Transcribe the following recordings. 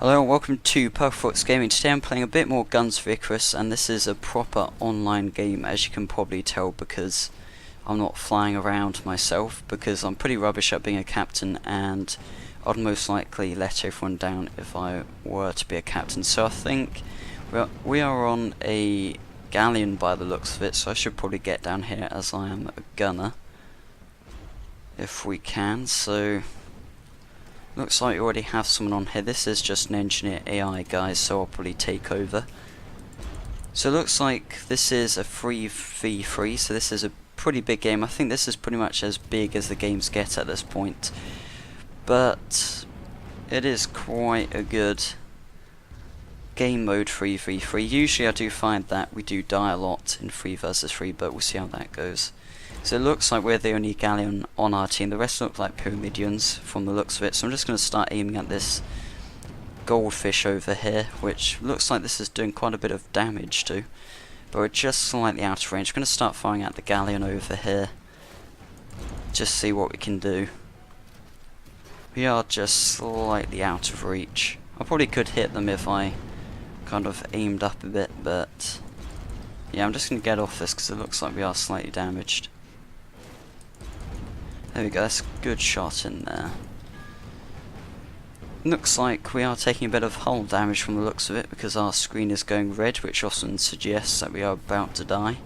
Hello and welcome to Perfect Gaming. Today I'm playing a bit more Guns of Icarus, and this is a proper online game, as you can probably tell, because I'm not flying around myself, because I'm pretty rubbish at being a captain, and I'd most likely let everyone down if I were to be a captain. So I think we are on a Galleon by the looks of it, so I should probably get down here as I am a gunner, if we can. So looks like we already have someone on here. This is just an engineer AI guy, so I'll probably take over. So it looks like this is a 3v3, so this is a pretty big game. I think this is pretty much as big as the games get at this point. But it is quite a good game mode 3v3. Usually I do find that we do die a lot in 3 versus 3, but we'll see how that goes. So it looks like we're the only Galleon on our team. The rest look like Pyramidians from the looks of it. So I'm just going to start aiming at this goldfish over here, which looks like this is doing quite a bit of damage too. But we're just slightly out of range. I'm going to start firing at the Galleon over here. Just see what we can do. We are just slightly out of reach. I probably could hit them if I kind of aimed up a bit, but yeah, I'm just going to get off this because it looks like we are slightly damaged. There we go, that's a good shot in there. Looks like we are taking a bit of hull damage from the looks of it, because our screen is going red, which often suggests that we are about to die.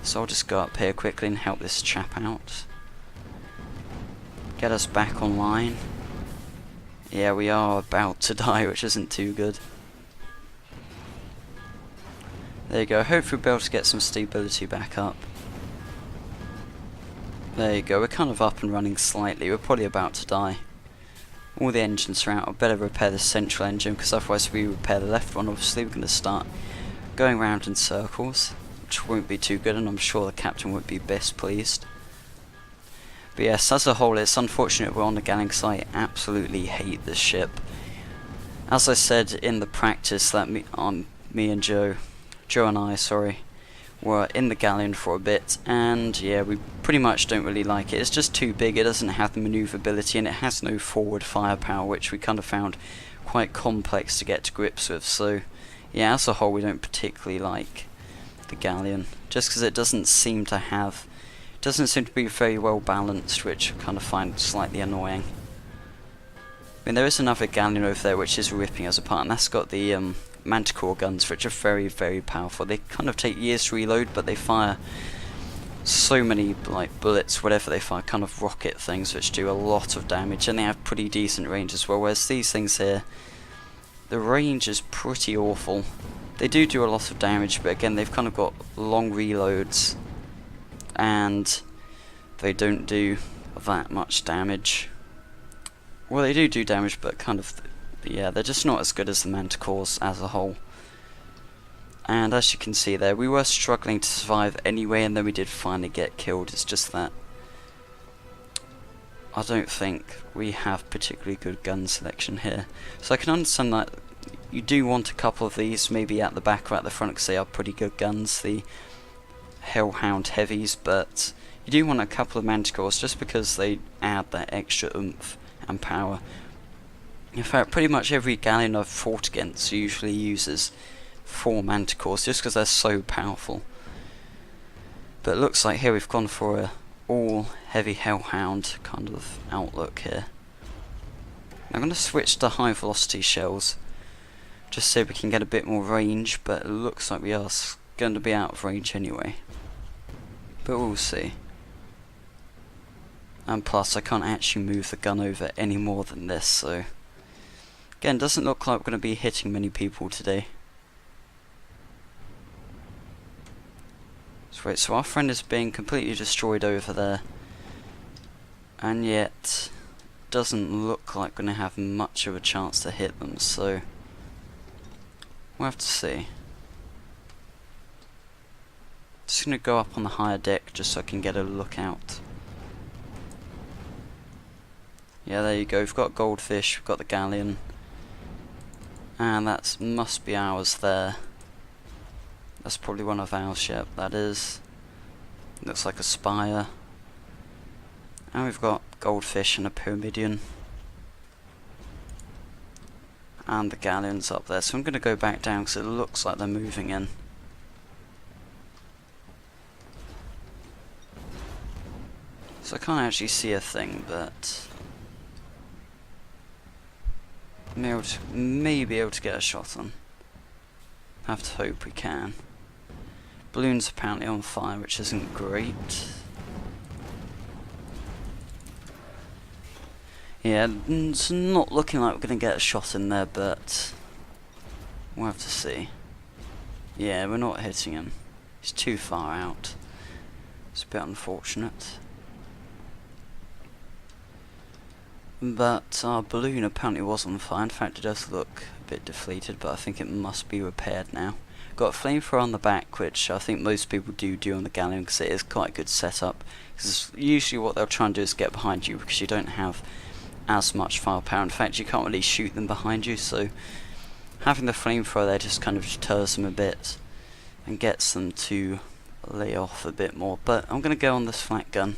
So I'll just go up here quickly and help this chap out. Get us back online. Yeah, we are about to die, which isn't too good. There you go, hopefully we'll be able to get some stability back up. There you go, we're kind of up and running slightly. We're probably about to die. All the engines are out. I better repair the central engine, because otherwise if we repair the left one, obviously we're going to start going round in circles, which won't be too good, and I'm sure the captain would be best pleased. But yes, as a whole, it's unfortunate we're on the Galleon, because I absolutely hate this ship. As I said in the practice that me and Joe and I, were in the Galleon for a bit, and yeah, we pretty much don't really like it. It's just too big, it doesn't have the manoeuvrability, and it has no forward firepower, which we kind of found quite complex to get to grips with. So yeah, as a whole, we don't particularly like the Galleon, just because it doesn't seem to be very well balanced, which I kind of find slightly annoying. I mean, there is another Galleon over there which is ripping us apart, and that's got the Manticore guns, which are very, very powerful. They kind of take years to reload, but they fire so many like bullets, whatever they fire, kind of rocket things, which do a lot of damage, and they have pretty decent range as well. Whereas these things here, the range is pretty awful. They do a lot of damage, but again, they've kind of got long reloads, and they don't do that much damage. Well, they do damage, but kind of, yeah, they're just not as good as the Manticores as a whole. And as you can see there, we were struggling to survive anyway, and then we did finally get killed. It's just that I don't think we have particularly good gun selection here. So I can understand that you do want a couple of these, maybe at the back or at the front, because they are pretty good guns, the Hellhound Heavies, but you do want a couple of Manticores just because they add that extra oomph and power. In fact, pretty much every Galleon I've fought against usually uses 4 Manticores, just because they're so powerful. But it looks like here we've gone for a all heavy Hellhound kind of outlook here. I'm going to switch to high velocity shells, just so we can get a bit more range, but it looks like we are going to be out of range anyway. But we'll see. And plus, I can't actually move the gun over any more than this, so again, doesn't look like we're going to be hitting many people today. So our friend is being completely destroyed over there, and yet doesn't look like we're going to have much of a chance to hit them, so we'll have to see. Just going to go up on the higher deck just so I can get a look out. Yeah, there you go, we've got Goldfish, we've got the Galleon, and that must be ours there. That's probably one of our ship, that is. Looks like a spire. And we've got Goldfish and a Pyramidian. And the Galleon's up there, so I'm going to go back down because it looks like they're moving in. So I can't actually see a thing, but may be able to get a shot on. Have to hope we can. Balloon's apparently on fire, which isn't great. Yeah, it's not looking like we're going to get a shot in there, but we'll have to see. Yeah, we're not hitting him. He's too far out. It's a bit unfortunate. But our balloon apparently was on fire. In fact, it does look a bit deflated, but I think it must be repaired now. Got a flamethrower on the back, which I think most people do on the Galleon, because it is quite a good setup. Because usually what they'll try and do is get behind you, because you don't have as much firepower. In fact, you can't really shoot them behind you, so having the flamethrower there just kind of deters them a bit and gets them to lay off a bit more. But I'm going to go on this flat gun.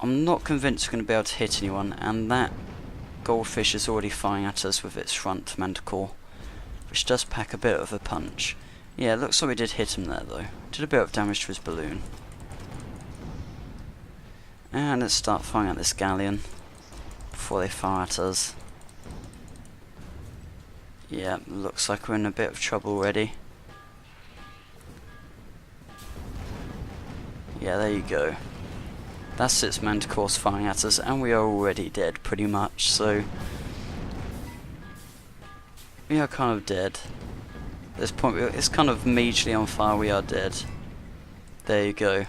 I'm not convinced we're going to be able to hit anyone, and that goldfish is already firing at us with its front manticore, which does pack a bit of a punch. Yeah, it looks like we did hit him there though. Did a bit of damage to his balloon. And let's start firing at this Galleon before they fire at us. Yeah, looks like we're in a bit of trouble already. Yeah, there you go. That's its manticores firing at us, and we are already dead pretty much, so we are kind of dead. At this point, it's kind of majorly on fire, we are dead. There you go.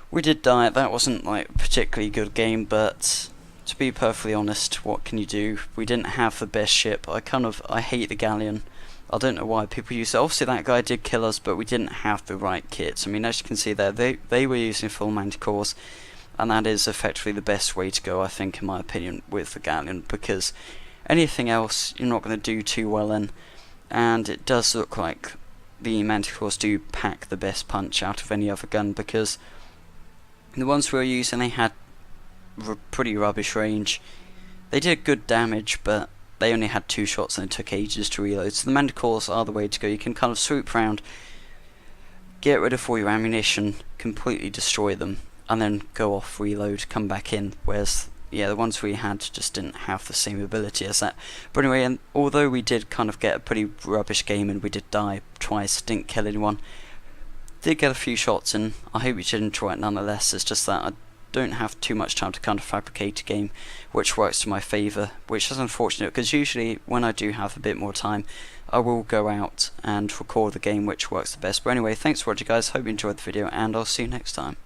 We did die. That wasn't like a particularly good game, but to be perfectly honest, what can you do? We didn't have the best ship. I hate the Galleon. I don't know why people use it. Obviously that guy did kill us, but we didn't have the right kits. I mean, as you can see there, they were using full manticores, and that is effectively the best way to go, I think, in my opinion, with the Galleon, because anything else you're not going to do too well in, and it does look like the manticores do pack the best punch out of any other gun, because the ones we were using, they had pretty rubbish range. They did good damage, but they only had 2 shots and it took ages to reload. So the manticores are the way to go. You can kind of swoop around, get rid of all your ammunition, completely destroy them, and then go off, reload, come back in. Whereas, yeah, the ones we had just didn't have the same ability as that. But anyway, and although we did kind of get a pretty rubbish game and we did die twice, didn't kill anyone, did get a few shots in. I hope you did enjoy it nonetheless. It's just that I don't have too much time to kind of fabricate a game which works to my favour, which is unfortunate, because usually when I do have a bit more time I will go out and record the game which works the best. But anyway, thanks for watching guys, hope you enjoyed the video, and I'll see you next time.